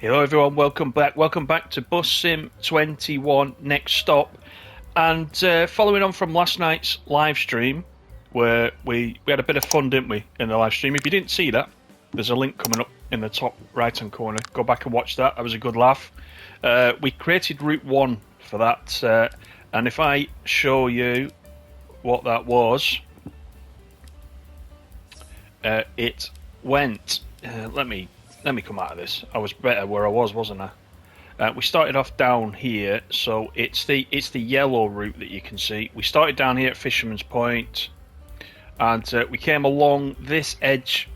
Hello everyone, welcome back to Bus Sim 21 Next Stop. And following on from last night's live stream, where we had a bit of fun, didn't we, in the live stream. If you didn't see that, there's a link coming up in the top right hand corner. Go back and watch that, that was a good laugh. We created Route 1 for that, and if I show you what that was, it went, let me come out of this. I was better where I was, wasn't I? We started off down here, so it's the yellow route that you can see. We started down here at Fisherman's Point, and we came along this edge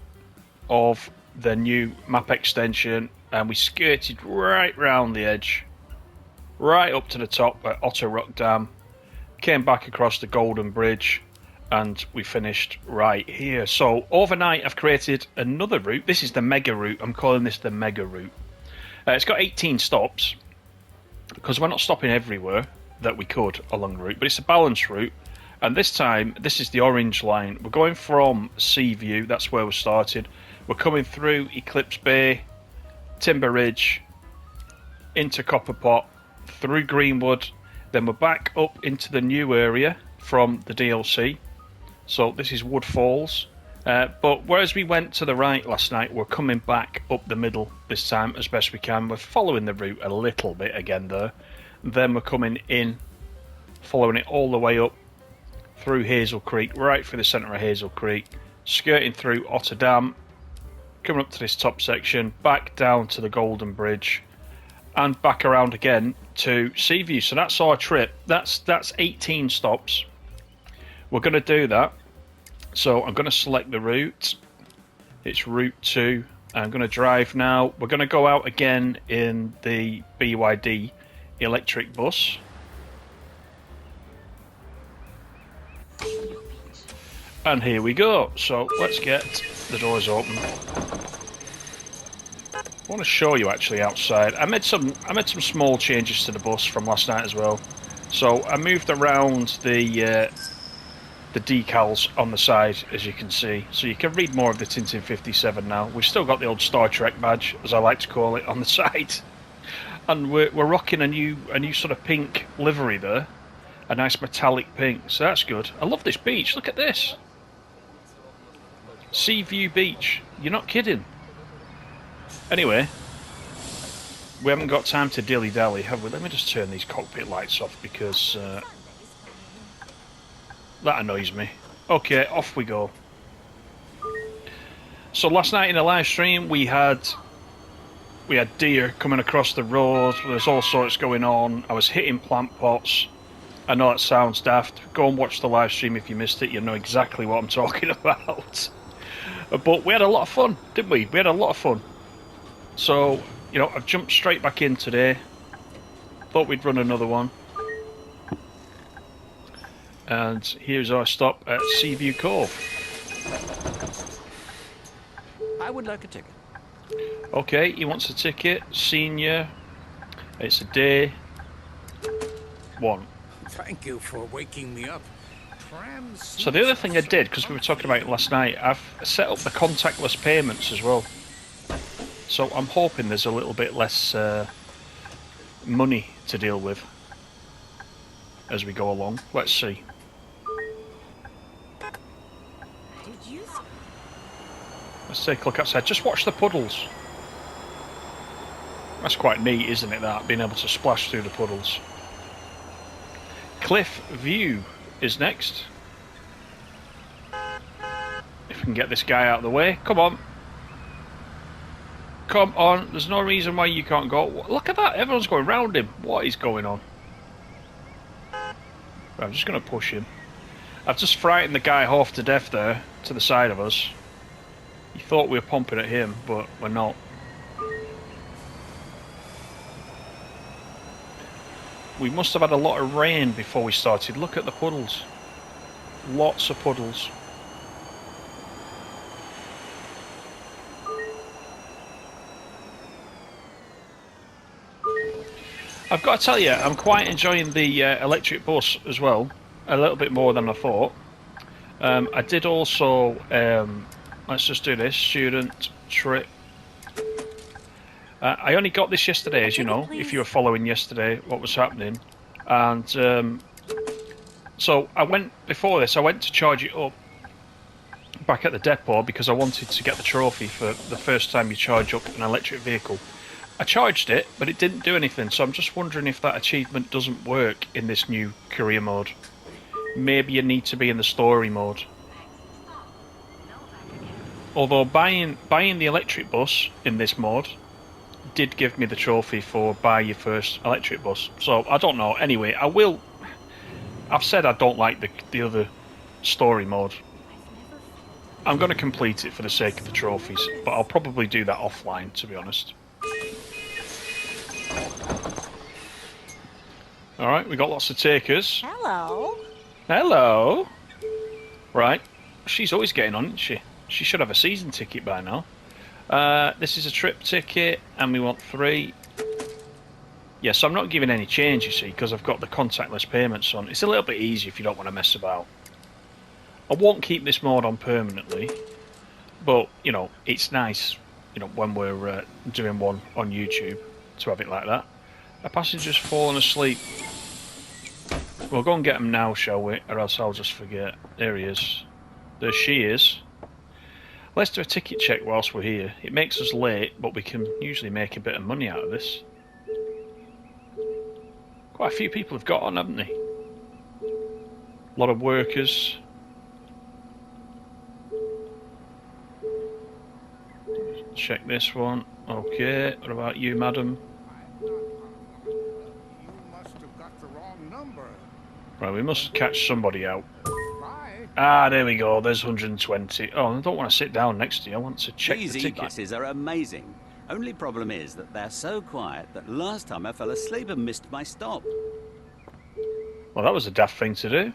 of the new map extension, and we skirted right round the edge, right up to the top at Otter Rock Dam, came back across the Golden Bridge, and we finished right here. So overnight I've created another route. This is the mega route. I'm calling this the mega route. It's got 18 stops because we're not stopping everywhere that we could along the route, but it's a balanced route. And this time, this is the orange line. We're going from Seaview, that's where we started. We're coming through Eclipse Bay, Timber Ridge, into Copper Pot, through Greenwood, then we're back up into the new area from the DLC. So this is Wood Falls, but whereas we went to the right last night, we're coming back up the middle this time as best we can. We're following the route a little bit again there. Then we're coming in, following it all the way up through Hazel Creek, right through the centre of Hazel Creek, skirting through Otter Dam, coming up to this top section, back down to the Golden Bridge, and back around again to Seaview. So that's our trip. That's 18 stops. We're going to do that. So I'm going to select the route. It's Route 2. I'm going to drive now. We're going to go out again in the BYD electric bus. And here we go. So let's get the doors open. I want to show you actually outside. I made some small changes to the bus from last night as well. So I moved around the decals on the side, as you can see, so you can read more of the Tintin 57 now. We've still got the old Star Trek badge, as I like to call it, on the side, and we're rocking a new sort of pink livery there, a nice metallic pink. So that's good. I love this beach. Look at this, Seaview Beach. You're not kidding. Anyway, we haven't got time to dilly-dally, have we? Let me just turn these cockpit lights off because that annoys me. Okay, off we go. So last night in the live stream we had deer coming across the road. There's all sorts going on. I was hitting plant pots. I know that sounds daft. Go and watch the live stream if you missed it. You know exactly what I'm talking about. But we had a lot of fun, didn't we? We had a lot of fun. So, you know, I've jumped straight back in today. Thought we'd run another one. And here's our stop at Seaview Cove. I would like a ticket. Okay, he wants a ticket. Senior. It's a day 1. Thank you for waking me up. So the other thing I did, because we were talking about it last night, I've set up the contactless payments as well. So I'm hoping there's a little bit less money to deal with as we go along. Let's see. Let's take a look outside. Just watch the puddles. That's quite neat, isn't it, that? Being able to splash through the puddles. Cliff View is next. If we can get this guy out of the way. Come on. Come on. There's no reason why you can't go. Look at that. Everyone's going round him. What is going on? I'm just going to push him. I've just frightened the guy half to death there, to the side of us. He thought we were pumping at him, but we're not. We must have had a lot of rain before we started. Look at the puddles. Lots of puddles. I've got to tell you, I'm quite enjoying the electric bus as well. A little bit more than I thought. I did also... let's just do this. Student trip. I only got this yesterday, as you know, if you were following yesterday what was happening. And so I went, before this, I went to charge it up back at the depot because I wanted to get the trophy for the first time you charge up an electric vehicle. I charged it, but it didn't do anything, so I'm just wondering if that achievement doesn't work in this new career mode. Maybe you need to be in the story mode. Although buying the electric bus in this mode did give me the trophy for buy your first electric bus. So I don't know. Anyway, I've said I don't like the other story mode. I'm going to complete it for the sake of the trophies, but I'll probably do that offline, to be honest. Alright, we got lots of takers. Hello. Hello. Right. She's always getting on, isn't she? She should have a season ticket by now. This is a trip ticket, and we want 3. Yeah, so I'm not giving any change, you see, because I've got the contactless payments on. It's a little bit easier if you don't want to mess about. I won't keep this mode on permanently, but, you know, it's nice, you know, when we're doing one on YouTube to have it like that. A passenger's fallen asleep. We'll go and get him now, shall we? Or else I'll just forget. There he is. There she is. Let's do a ticket check whilst we're here. It makes us late, but we can usually make a bit of money out of this. Quite a few people have got on, haven't they? A lot of workers. Check this one. Okay, what about you, madam? You must have got the wrong number. Right, we must catch somebody out. Bye. Ah, there we go, there's 120. Oh, I don't want to sit down next to you, I want to check These the ticket. e-buses are amazing. Only problem is that they're so quiet that last time I fell asleep and missed my stop. Well, that was a daft thing to do.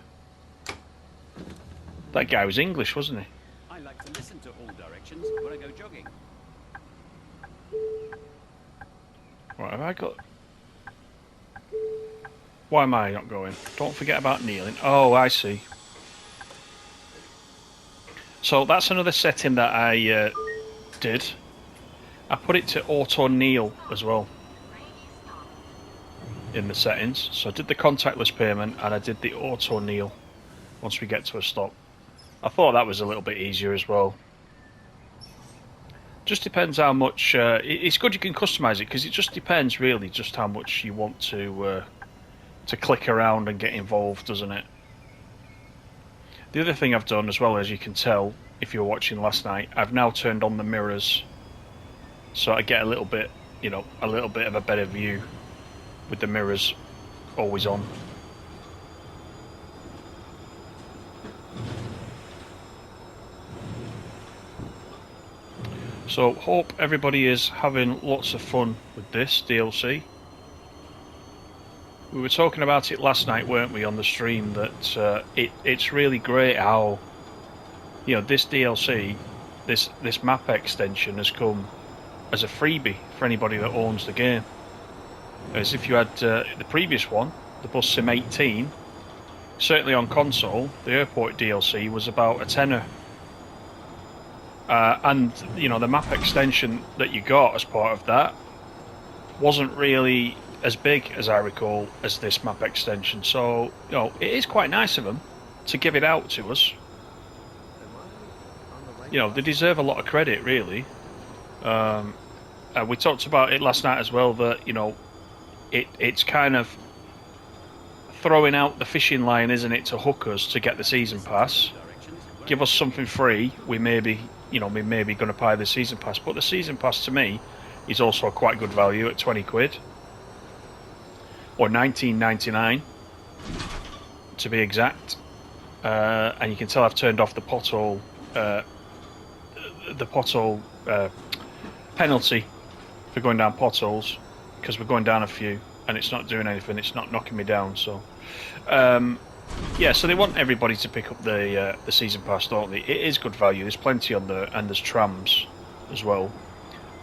That guy was English, wasn't he? I like to listen to all directions when I go jogging. Right, have I got... Why am I not going? Don't forget about kneeling. Oh, I see. So that's another setting that I did. I put it to auto kneel as well in the settings. So I did the contactless payment and I did the auto kneel once we get to a stop. I thought that was a little bit easier as well. Just depends how much... it's good you can customise it because it just depends really just how much you want to click around and get involved, doesn't it? The other thing I've done as well, as you can tell if you were watching last night, I've now turned on the mirrors so I get a little bit, you know, a little bit of a better view with the mirrors always on. So hope everybody is having lots of fun with this DLC. We were talking about it last night, weren't we, on the stream, that it's really great how, you know, this DLC, this map extension has come as a freebie for anybody that owns the game. As if you had the previous one, the Bus Sim 18, certainly on console, the airport DLC was about a tenner. And, you know, the map extension that you got as part of that wasn't really as big, as I recall, as this map extension. So, you know, it is quite nice of them to give it out to us. You know, they deserve a lot of credit, really. We talked about it last night as well, that, you know, it's kind of throwing out the fishing line, isn't it, to hook us to get the season pass. Give us something free, we may be going to buy the season pass. But the season pass, to me, is also quite good value at 20 quid. Or 19.99 to be exact. And you can tell I've turned off the pothole penalty for going down potholes, because we're going down a few and it's not doing anything, it's not knocking me down. So yeah, so they want everybody to pick up the season pass, don't they? It is good value, there's plenty on there, and there's trams as well.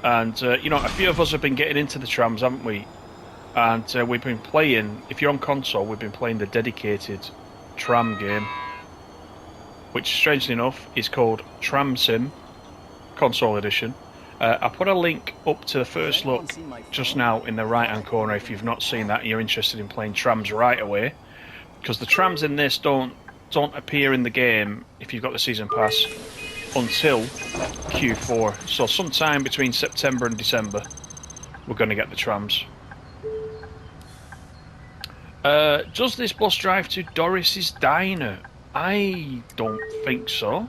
And you know, a few of us have been getting into the trams, haven't we? And we've been playing, if you're on console, we've been playing the dedicated tram game, which strangely enough is called Tram Sim Console Edition. I put a link up to the first look just now in the right hand corner if you've not seen that and you're interested in playing trams right away, because the trams in this don't appear in the game if you've got the season pass until Q4, so sometime between September and December we're going to get the trams. Does this bus drive to Doris's Diner? I don't think so.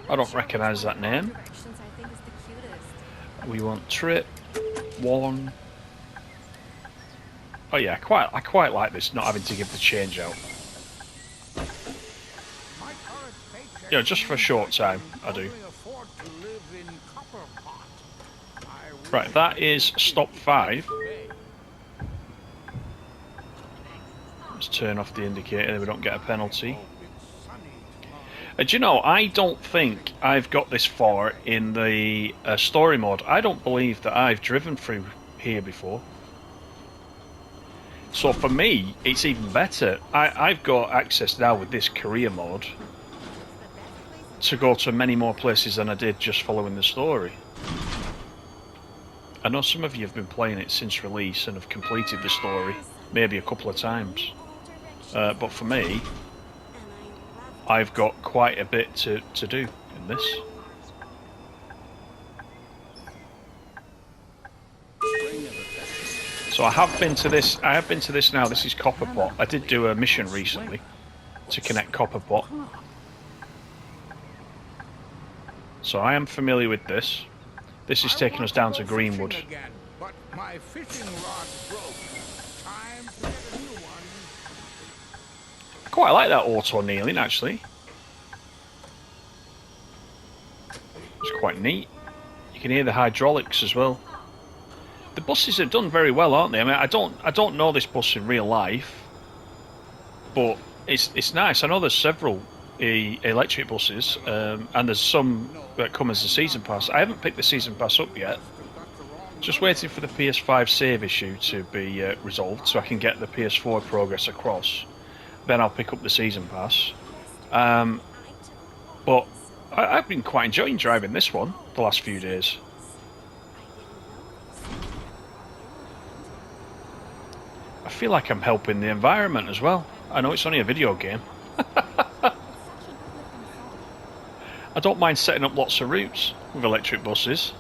I don't recognise that name. We want trip 1. Oh yeah, I quite like this, not having to give the change out. Yeah, just for a short time, I do. Right, that is stop 5. Let's turn off the indicator so we don't get a penalty. Do you know, I don't think I've got this far in the story mode. I don't believe that I've driven through here before. So for me, it's even better. I've got access now with this career mode to go to many more places than I did just following the story. I know some of you have been playing it since release and have completed the story maybe a couple of times. But for me, I've got quite a bit to do in this. So I have been to this now. This is Copperpot. I did do a mission recently to connect Copperpot. So I am familiar with this. This is taking us down to Greenwood. Again, but my fishing rod broke. Time to get a new one. I quite like that auto kneeling actually. It's quite neat. You can hear the hydraulics as well. The buses have done very well, aren't they? I mean, I don't know this bus in real life, but it's nice. I know there's several electric buses, and there's some that come as a season pass. I haven't picked the season pass up yet. Just waiting for the PS5 save issue to be resolved, so I can get the PS4 progress across. Then I'll pick up the season pass. But I've been quite enjoying driving this one the last few days. I feel like I'm helping the environment as well. I know it's only a video game. I don't mind setting up lots of routes with electric buses.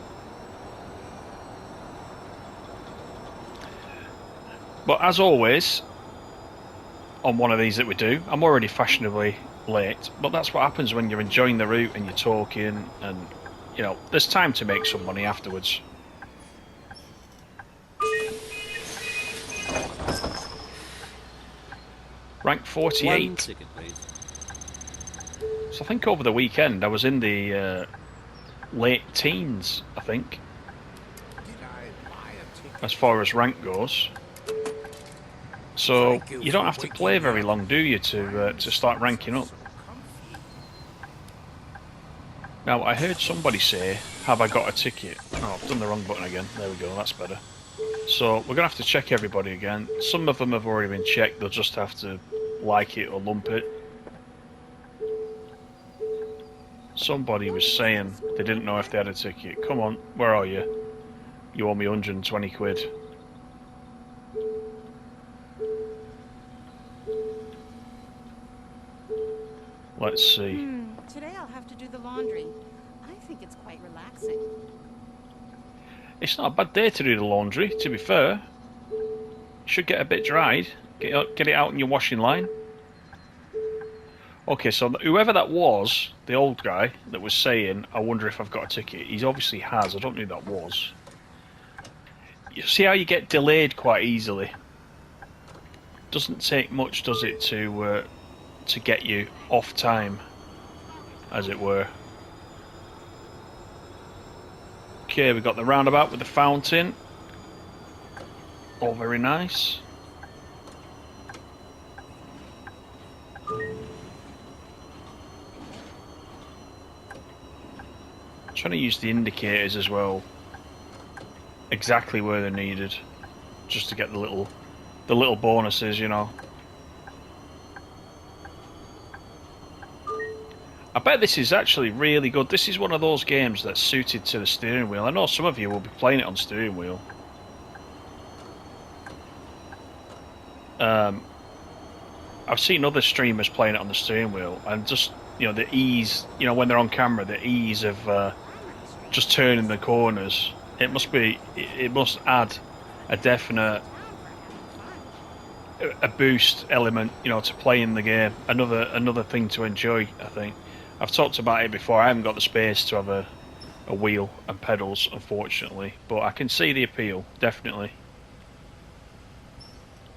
But as always, on one of these that we do, I'm already fashionably late, but that's what happens when you're enjoying the route and you're talking, and you know, there's time to make some money afterwards. Rank 48. So I think over the weekend I was in the late teens, I think, as far as rank goes. So you don't have to play very long, do you, to start ranking up? Now I heard somebody say, "Have I got a ticket?" Oh, I've done the wrong button again. There we go. That's better. So we're gonna have to check everybody again. Some of them have already been checked. They'll just have to like it or lump it. Somebody was saying they didn't know if they had a ticket. Come on, where are you? You owe me 120 quid. Let's see. Today I'll have to do the laundry. I think it's quite relaxing. It's not a bad day to do the laundry, to be fair. Should get a bit dried. Get it out in your washing line. Okay, so whoever that was, the old guy that was saying, I wonder if I've got a ticket, he obviously has. I don't know who that was. You see how you get delayed quite easily? Doesn't take much, does it, to get you off time, as it were. Okay, we've got the roundabout with the fountain. All very nice. Trying to use the indicators as well, exactly where they're needed, just to get the little bonuses, you know. I bet this is actually really good. This is one of those games that's suited to the steering wheel. I know some of you will be playing it on steering wheel. I've seen other streamers playing it on the steering wheel, and just, you know, the ease, you know, when they're on camera, the ease of just turning the corners. It must add a definite boost element, you know, to playing the game. Another thing to enjoy, I think. I've talked about it before. I haven't got the space to have a wheel and pedals, unfortunately, but I can see the appeal, definitely.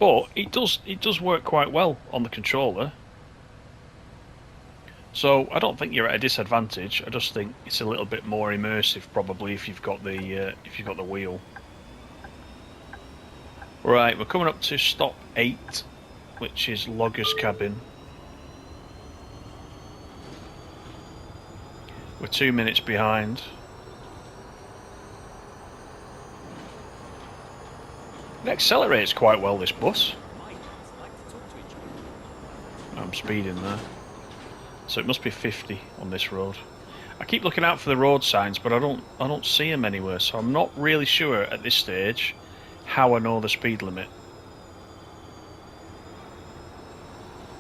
But it does work quite well on the controller. So I don't think you're at a disadvantage. I just think it's a little bit more immersive, probably, if you've got the wheel. Right, we're coming up to stop 8, which is Logger's Cabin. We're 2 minutes behind. It accelerates quite well, this bus. I'm speeding there. So it must be 50 on this road. I keep looking out for the road signs, but I don't see them anywhere, so I'm not really sure at this stage how I know the speed limit.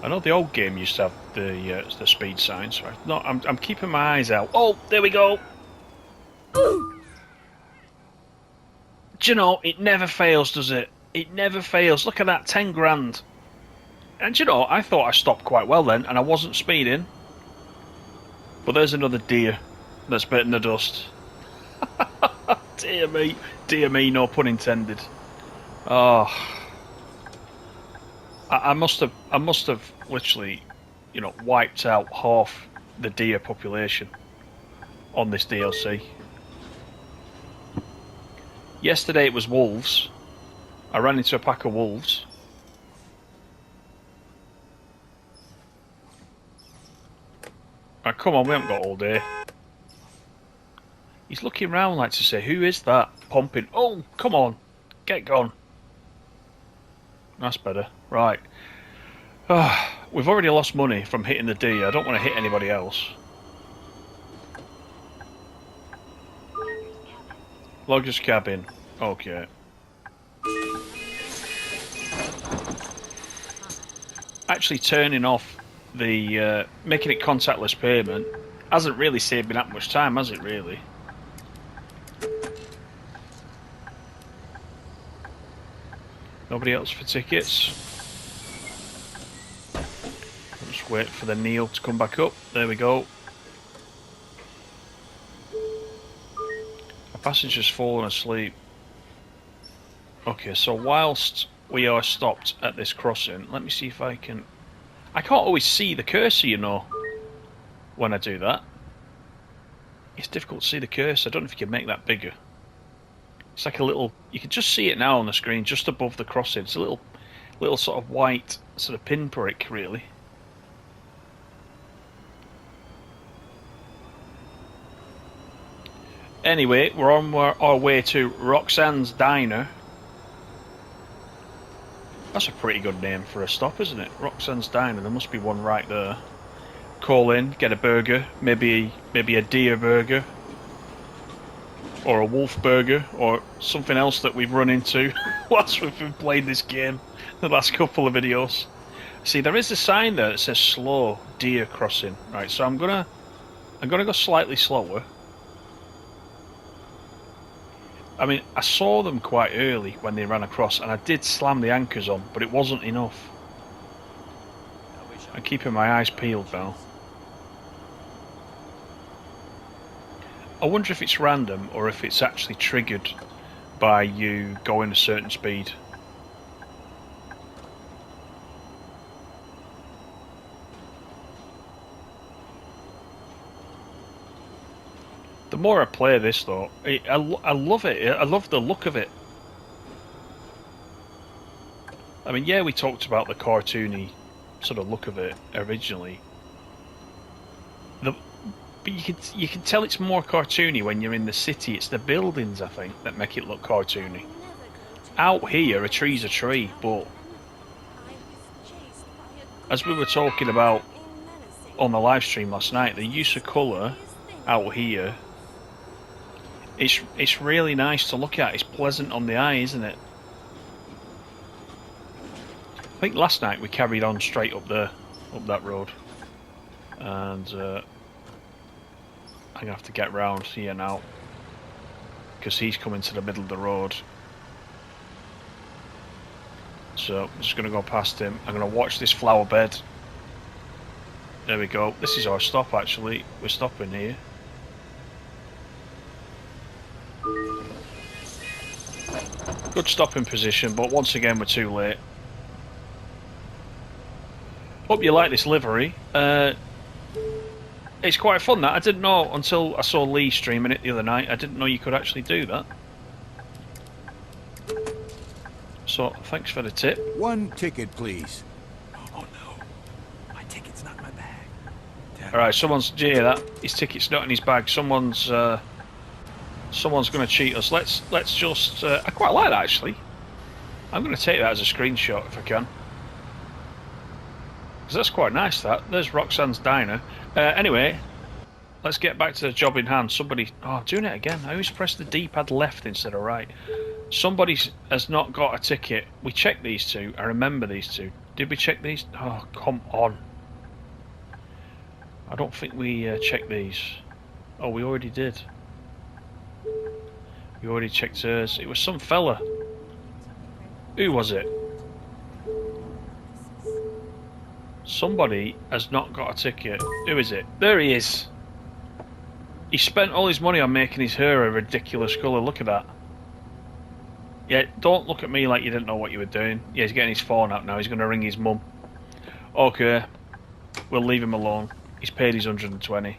I know the old game used to have the speed signs. Right? No, I'm keeping my eyes out. Oh, there we go. Do you know, it never fails, does it? It never fails. Look at that, 10 grand. And you know, I thought I stopped quite well then, and I wasn't speeding. But there's another deer that's bitten the dust. Dear me, no pun intended. Oh, I must have literally, you know, wiped out half the deer population on this DLC. Yesterday it was wolves. I ran into a pack of wolves. Right, come on, we haven't got all day. He's looking round like to say, who is that pumping? Oh, come on, get gone. That's better. Right. We've already lost money from hitting the deer. I don't want to hit anybody else. Logger's Cabin. Okay. Actually turning off the making it contactless payment hasn't really saved me that much time, has it really? Nobody else for tickets. I'll just wait for the Neil to come back up. There we go. A passenger's fallen asleep. Okay, so whilst we are stopped at this crossing, let me see if I can... I can't always see the cursor, you know, when I do that. It's difficult to see the cursor. I don't know if you can make that bigger. It's like a little... You can just see it now on the screen, just above the crossing. It's a little sort of white sort of pinprick, really. Anyway, we're on our way to Roxanne's Diner. That's a pretty good name for a stop, isn't it? Roxanne's Diner. There must be one right there. Call in, get a burger, maybe a deer burger, or a wolf burger, or something else that we've run into whilst we've been playing this game the last couple of videos. See, there is a sign there that says slow deer crossing. Right, so I'm gonna go slightly slower. I mean, I saw them quite early when they ran across, and I did slam the anchors on, but it wasn't enough. I'm keeping my eyes peeled now. I wonder if it's random, or if it's actually triggered by you going a certain speed. The more I play this, though, I love it. I love the look of it. I mean, yeah, we talked about the cartoony sort of look of it originally. But you can tell it's more cartoony when you're in the city. It's the buildings, I think, that make it look cartoony. Out here, a tree's a tree, but as we were talking about on the live stream last night, the use of colour out here, it's really nice to look at. It's pleasant on the eye, isn't it? I think last night we carried on straight up there, up that road, and I'm gonna have to get round here now because he's coming to the middle of the road. So I'm just gonna go past him. I'm gonna watch this flower bed. There we go. This is our stop actually. We're stopping here. Good stopping position, but once again we're too late. Hope you like this livery. It's quite fun that. I didn't know until I saw Lee streaming it the other night. I didn't know you could actually do that. So thanks for the tip. One ticket, please. Oh no, my ticket's not in my bag. Alright, someone's... Do you hear that? His ticket's not in his bag. Someone's going to cheat us. Let's just... I quite like that actually. I'm going to take that as a screenshot if I can. Because that's quite nice that. There's Roxanne's diner. Anyway, let's get back to the job in hand. Somebody... Oh, I'm doing it again. I always press the D-pad left instead of right. Somebody has not got a ticket. We checked these two. I remember these two. Did we check these? Oh, come on. I don't think we checked these. Oh, we already did. We already checked hers. It was some fella. Who was it? Somebody has not got a ticket. Who is it? There he is. He spent all his money on making his hair a ridiculous colour. Look at that. Yeah, don't look at me like you didn't know what you were doing. Yeah, he's getting his phone out now. He's going to ring his mum. Okay. We'll leave him alone. He's paid his 120.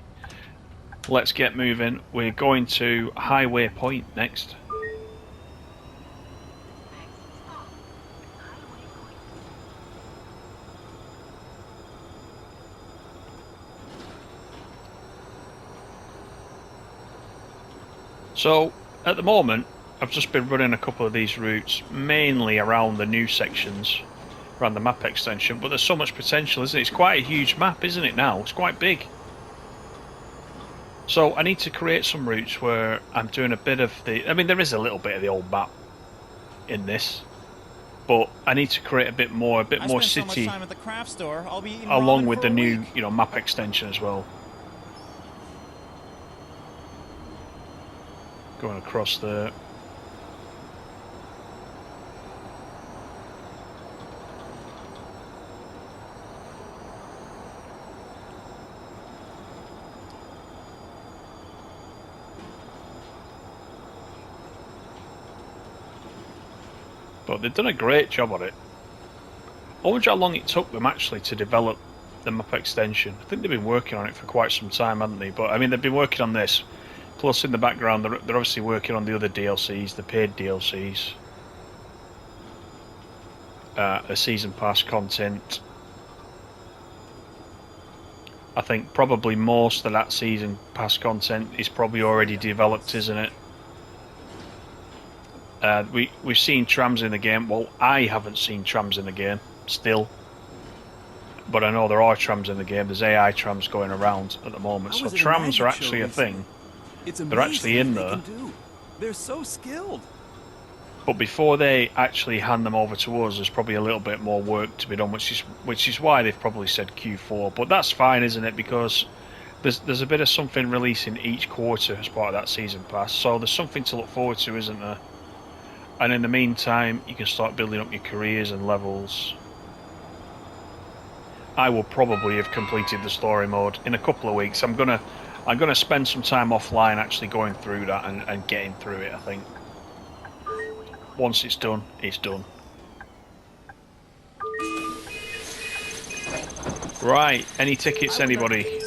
Let's get moving. We're going to Highway Point next. So, at the moment, I've just been running a couple of these routes, mainly around the new sections, around the map extension, but there's so much potential, isn't it? It's quite a huge map, isn't it now? It's quite big. So I need to create some routes where I'm doing a bit of the... I mean, there is a little bit of the old map in this, but I need to create a bit more city, so much time at the craft store, I'll be eating along ramen with for the a new, week. you know, map extension as well. Going across there. But they've done a great job on it. I wonder how long it took them actually to develop the map extension. I think they've been working on it for quite some time, haven't they? But I mean, they've been working on this. Plus, in the background, they're obviously working on the other DLCs, the paid DLCs, the season pass content. I think probably most of that season pass content is probably already developed, isn't it? We've seen trams in the game. Well, I haven't seen trams in the game still, but I know there are trams in the game. There's AI trams going around at the moment, so trams are actually a thing. They're actually in there. They're so skilled. But before they actually hand them over to us, there's probably a little bit more work to be done, which is why they've probably said Q4. But that's fine, isn't it? Because there's a bit of something releasing each quarter as part of that season pass, so there's something to look forward to, isn't there? And in the meantime, you can start building up your careers and levels. I will probably have completed the story mode in a couple of weeks. I'm gonna spend some time offline actually going through that and getting through it, I think. Once it's done, it's done. Right, any tickets, anybody?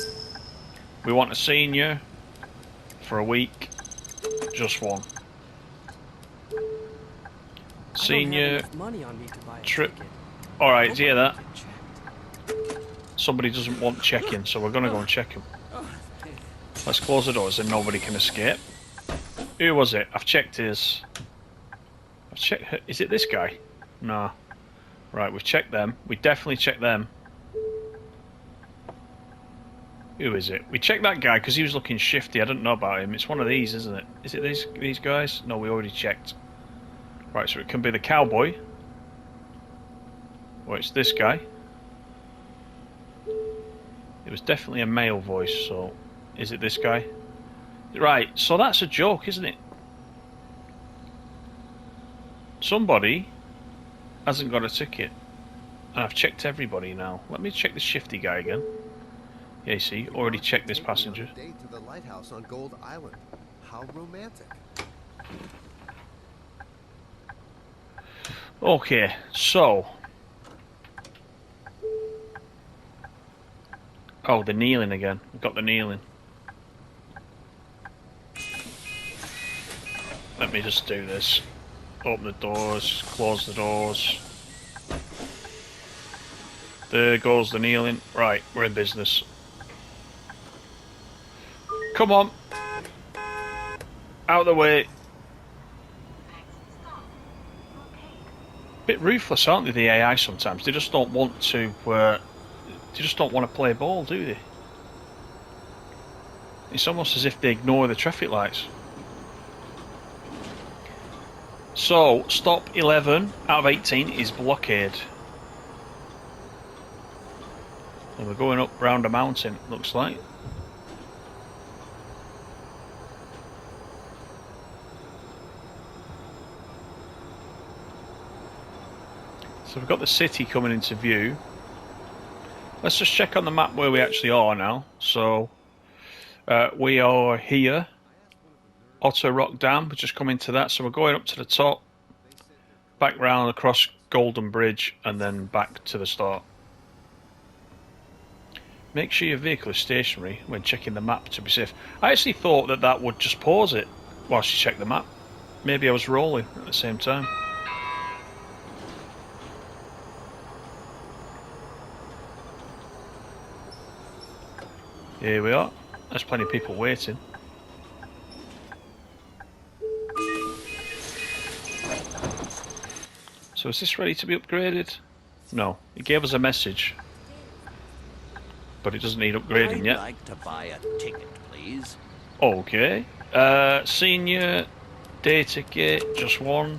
We want a senior for a week. Just one. Senior trip. Alright, do you hear that? Somebody doesn't want check-in, so we're gonna go and check him. Let's close the doors and nobody can escape. Who was it? I've checked his... I've checked... Is it this guy? No. Right, we've checked them. We definitely checked them. Who is it? We checked that guy because he was looking shifty. I didn't know about him. It's one of these, isn't it? Is it these guys? No, we already checked. Right, so it can be the cowboy. Or it's this guy. It was definitely a male voice, so is it this guy? Right, so that's a joke, isn't it? Somebody hasn't got a ticket. And I've checked everybody now. Let me check the shifty guy again. Yeah, you see, already checked this passenger. Date to the lighthouse on Gold Island. How romantic. Okay, so. Oh, the kneeling again. We've got the kneeling. Let me just do this. Open the doors, close the doors. There goes the kneeling. Right, we're in business. Come on. Out of the way. Bit ruthless, aren't they, the AI sometimes? They just don't want to they just don't want to play ball, do they? It's almost as if they ignore the traffic lights. So, stop 11 out of 18 is blockade. And we're going up round a mountain, looks like. So we've got the city coming into view. Let's just check on the map where we actually are now. So we are here. Otter Rock Dam, we're just coming to that. So we're going up to the top, back round across Golden Bridge, and then back to the start. Make sure your vehicle is stationary when checking the map to be safe. I actually thought that that would just pause it whilst you check the map. Maybe I was rolling at the same time. Here we are. There's plenty of people waiting. So is this ready to be upgraded? No. It gave us a message. But it doesn't need upgrading yet. I'd like to buy a ticket, please. Okay. Senior, day ticket, just one.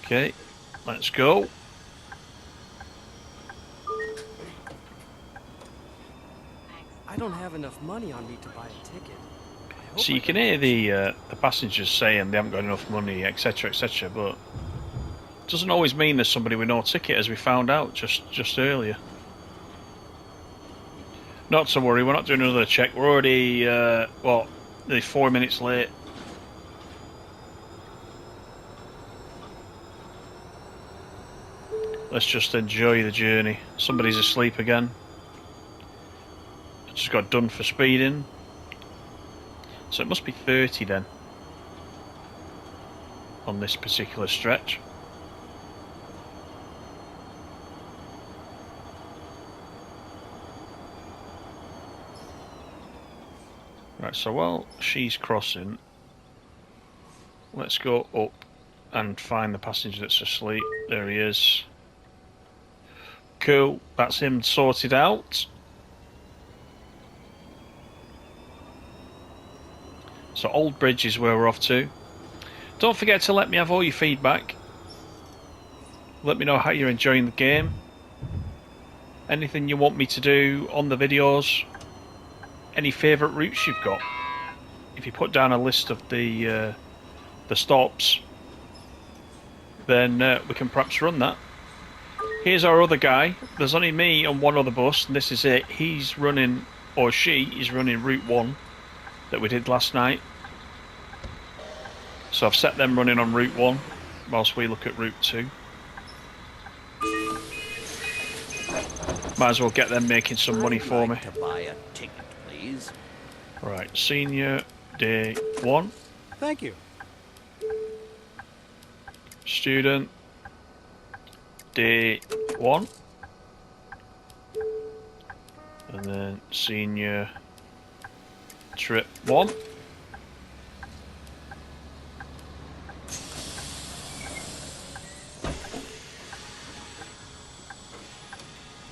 Okay, let's go. I don't have enough money on me to buy a ticket. So you can hear the passengers saying they haven't got enough money, etc., etc., but it doesn't always mean there's somebody with no ticket, as we found out just earlier. Not to worry, we're not doing another check. We're already, what, nearly 4 minutes late. Let's just enjoy the journey. Somebody's asleep again. Just got done for speeding. So it must be 30 then. On this particular stretch. Right, so while she's crossing, let's go up and find the passenger that's asleep. There he is. Cool, that's him sorted out. So Old Bridge is where we're off to. Don't forget to let me have all your feedback. Let me know how you're enjoying the game. Anything you want me to do on the videos. Any favourite routes you've got. If you put down a list of the stops, then we can perhaps run that. Here's our other guy. There's only me and one other bus, and this is it. He's running, or she is running Route 1 that we did last night. So I've set them running on Route 1 whilst we look at Route 2. Might as well get them making some money for me. To buy a ticket, please. Right, senior, day 1. Thank you. Student, day 1. And then senior, trip 1.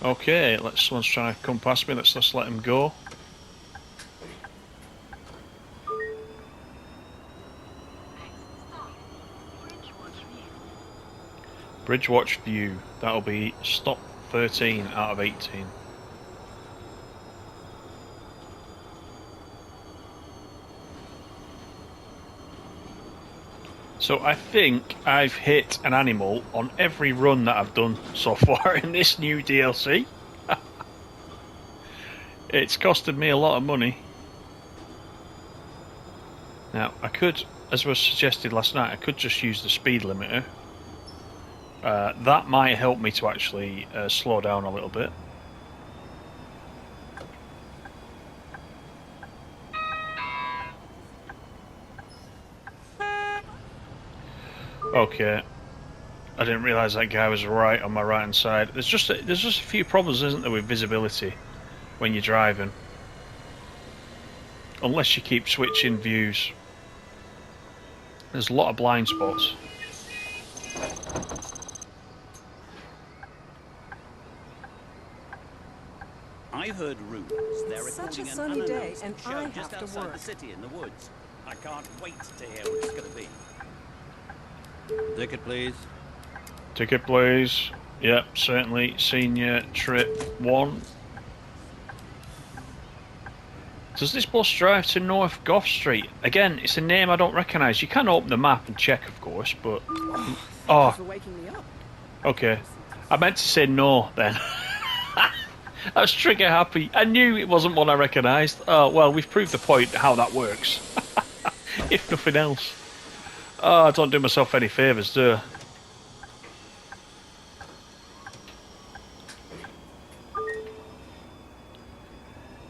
Okay, someone's trying to come past me. Let's just let him go. Bridge watch view. That'll be stop 13 out of 18. So I think I've hit an animal on every run that I've done so far in this new DLC. It's costed me a lot of money. Now, I could, as was suggested last night, I could just use the speed limiter. That might help me to actually slow down a little bit. Okay, I didn't realise that guy was right on my right hand side. There's just a few problems, isn't there, with visibility when you're driving, unless you keep switching views. There's a lot of blind spots. I've heard rumors they're It's such a recording an sunny day, unannounced and show I just have to outside work. the city in the woods. I can't wait to hear what it's going to be. Ticket, please. Ticket, please. Yep, certainly. Senior trip 1. Does this bus drive to North Gough Street? Again, it's a name I don't recognise. You can open the map and check, of course, but... Thank Oh, you for waking me up. okay. I meant to say no, then. I was trigger happy. I knew it wasn't one I recognised. Oh, well, we've proved the point how that works. If nothing else. Oh, I don't do myself any favours, do I?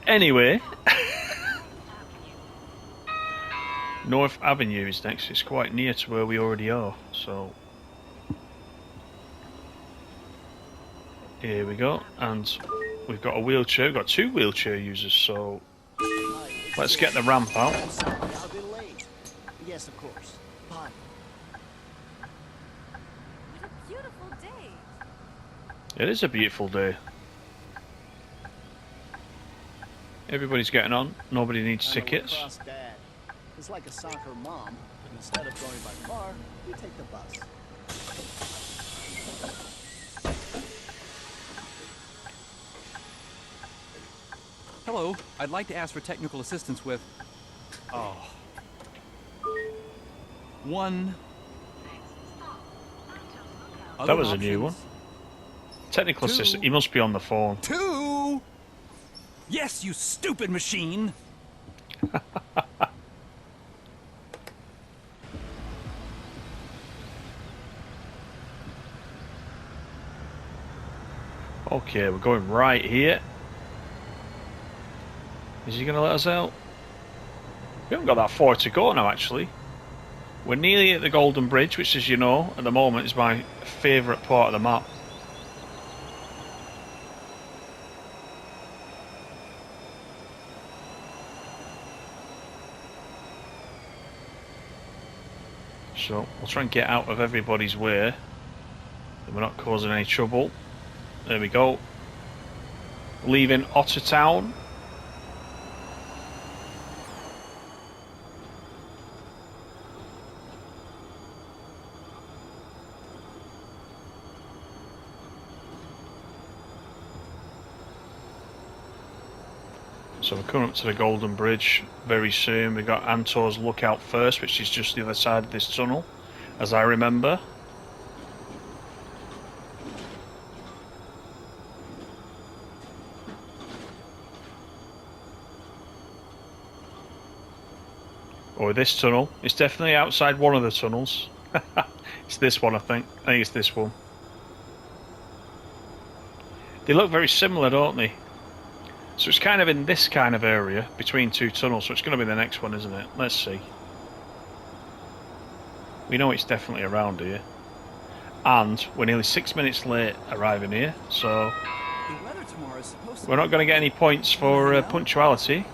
Anyway. North Avenue is next. It's quite near to where we already are, so... Here we go, and we've got a wheelchair. We've got 2 wheelchair users, so... Let's get the ramp out. I'm sorry, I'll be late. Yes, of course. Bye. What a beautiful day. It is a beautiful day. Everybody's getting on. Nobody needs I'm a tickets. lacrosse dad. It's like a soccer mom, but instead of going by car, we take the bus. Hello, I'd like to ask for technical assistance with... Oh. One... That was a new one. Technical 2. assistant. He must be on the phone. 2! Yes, you stupid machine! Okay, we're going right here. Is he going to let us out? We haven't got that far to go now, actually. We're nearly at the Golden Bridge, which, as you know, at the moment is my favourite part of the map. So, we'll try and get out of everybody's way. We're not causing any trouble. There we go. Leaving Ottertown. So we're coming up to the Golden Bridge very soon. We've got Antor's Lookout first, which is just the other side of this tunnel, as I remember. Or this tunnel. It's definitely outside one of the tunnels. It's this one, I think. I think it's this one. They look very similar, don't they? So it's kind of in this kind of area between 2 tunnels, so it's going to be the next one, isn't it? Let's see. We know it's definitely around here. And we're nearly 6 minutes late arriving here, so The weather tomorrow is supposed to we're not going to get any points for punctuality.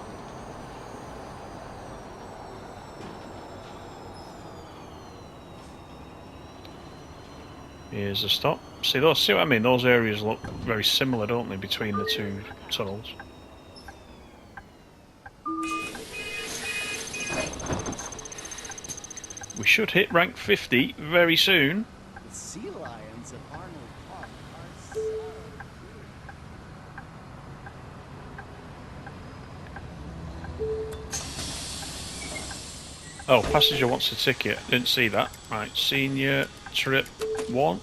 Here's a stop. See those? See what I mean? Those areas look very similar, don't they, between the two tunnels? We should hit rank 50 very soon. The sea lions at Arnold Park are so Oh, passenger wants a ticket. Didn't see that. Right, senior trip 1.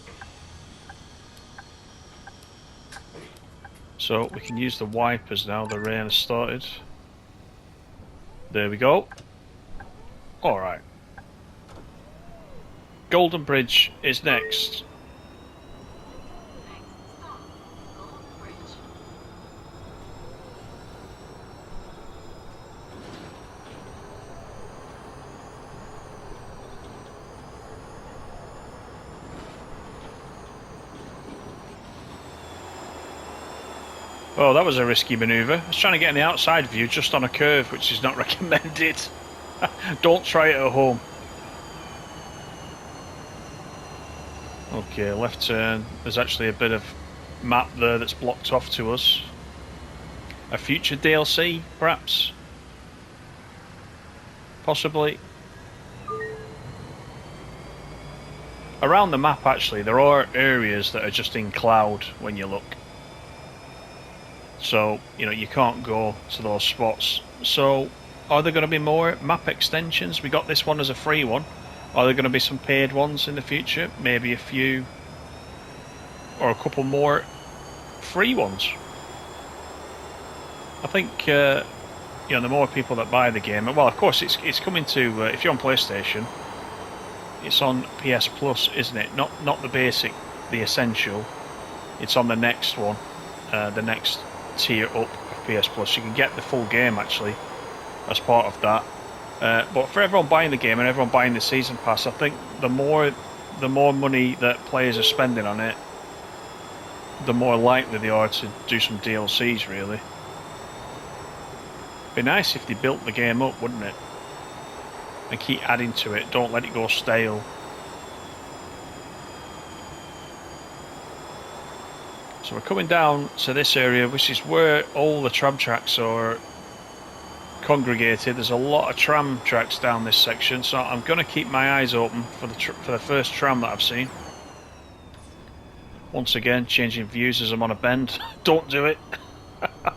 So we can use the wipers now. The rain has started. There we go. Alright. Golden Bridge is next. Oh, that was a risky manoeuvre. I was trying to get in the outside view just on a curve, which is not recommended. Don't try it at home. Okay, left turn. There's actually a bit of map there that's blocked off to us. A future DLC, perhaps? Possibly. Around the map, actually, there are areas that are just in cloud when you look. So, you know, you can't go to those spots. So, are there going to be more map extensions? We got this one as a free one. Are there going to be some paid ones in the future? Maybe a few or a couple more free ones. I think, you know, the more people that buy the game, well, of course, it's coming to, if you're on PlayStation, it's on PS Plus, isn't it? Not the basic, the essential. It's on the next one, the next tier up of PS Plus. You can get the full game actually as part of that. But for everyone buying the game and everyone buying the season pass, I think the more money that players are spending on it, the more likely they are to do some DLCs. Really, be nice if they built the game up, wouldn't it? And keep adding to it. Don't let it go stale. So we're coming down to this area, which is where all the tram tracks are congregated. There's a lot of tram tracks down this section, so I'm going to keep my eyes open for the first tram that I've seen. Once again, changing views as I'm on a bend. Don't do it. Right,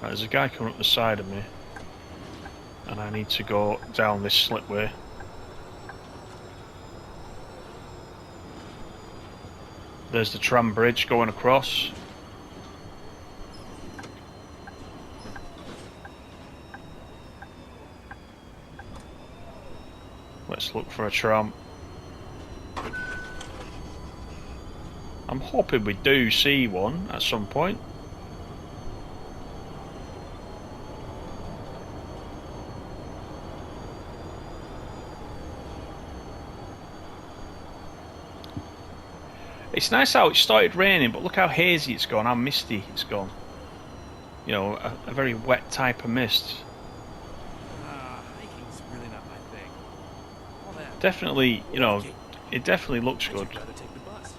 there's a guy coming up the side of me, and I need to go down this slipway. There's the tram bridge going across. Let's look for a tram. I'm hoping we do see one at some point. It's nice how it started raining, but look how hazy it's gone, how misty it's gone. You know, a very wet type of mist. Hiking's really not my thing. All that. Definitely, you know, it definitely looks good. I'd rather take the bus.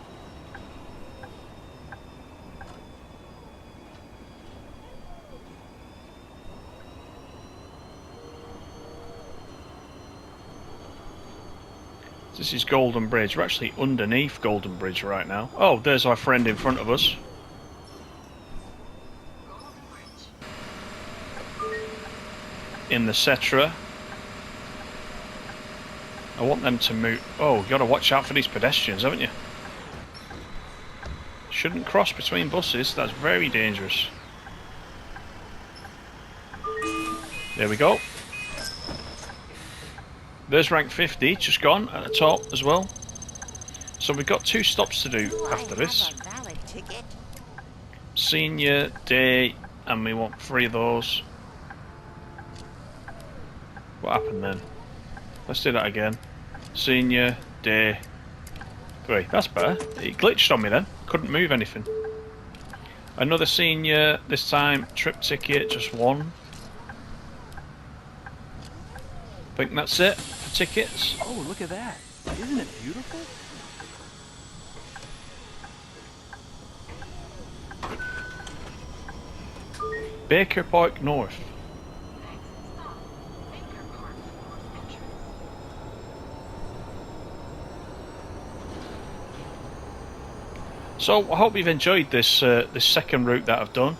This is Golden Bridge. We're actually underneath Golden Bridge right now. Oh, there's our friend in front of us. In the Cetra. I want them to move. Oh, you got to watch out for these pedestrians, haven't you? Shouldn't cross between buses. That's very dangerous. There we go. There's rank 50, just gone at the top as well. So we've got 2 stops to do after this. Senior, day, and we want 3 of those. What happened then? Let's do that again. Senior, day, 3. That's better. It glitched on me then. Couldn't move anything. Another senior, this time trip ticket, just 1. I think that's it. for tickets. Oh, look at that. Isn't it beautiful? Baker Park North. So I hope you've enjoyed this this second route that I've done,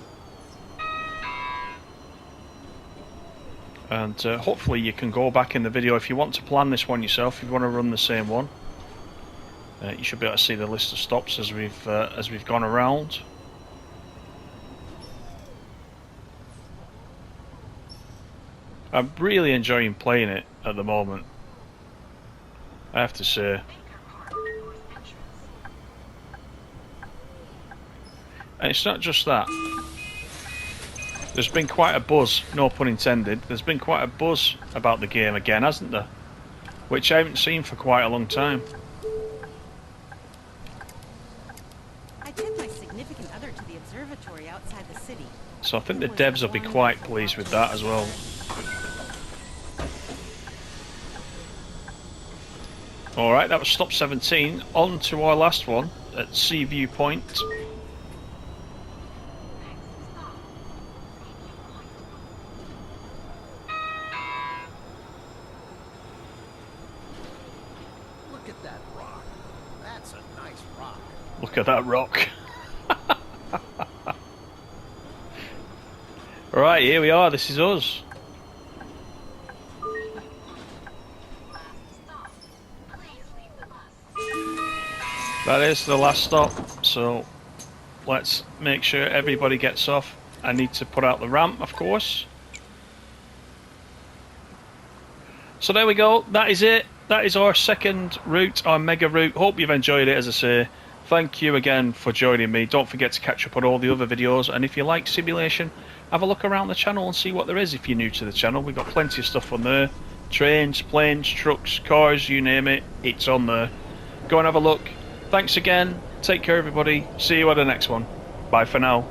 and hopefully you can go back in the video if you want to plan this one yourself. If you want to run the same one, you should be able to see the list of stops as we've gone around. I'm really enjoying playing it at the moment, I have to say. And it's not just that. There's been quite a buzz, no pun intended, there's been quite a buzz about the game again, hasn't there? Which I haven't seen for quite a long time. I took my significant other to the observatory outside the city. So I think the devs will be quite pleased with that as well. Alright, that was stop 17. On to our last one at Seaview Point. Look at that rock. That's a nice rock. Look at that rock. Right, here we are, this is us. That is the last stop, so let's make sure everybody gets off. I need to put out the ramp, of course. So there we go, that is it. That is our second route, our mega route. Hope you've enjoyed it, as I say. Thank you again for joining me. Don't forget to catch up on all the other videos, and if you like simulation, have a look around the channel and see what there is if you're new to the channel. We've got plenty of stuff on there. Trains, planes, trucks, cars, you name it, it's on there. Go and have a look. Thanks again. Take care, everybody. See you at the next one. Bye for now.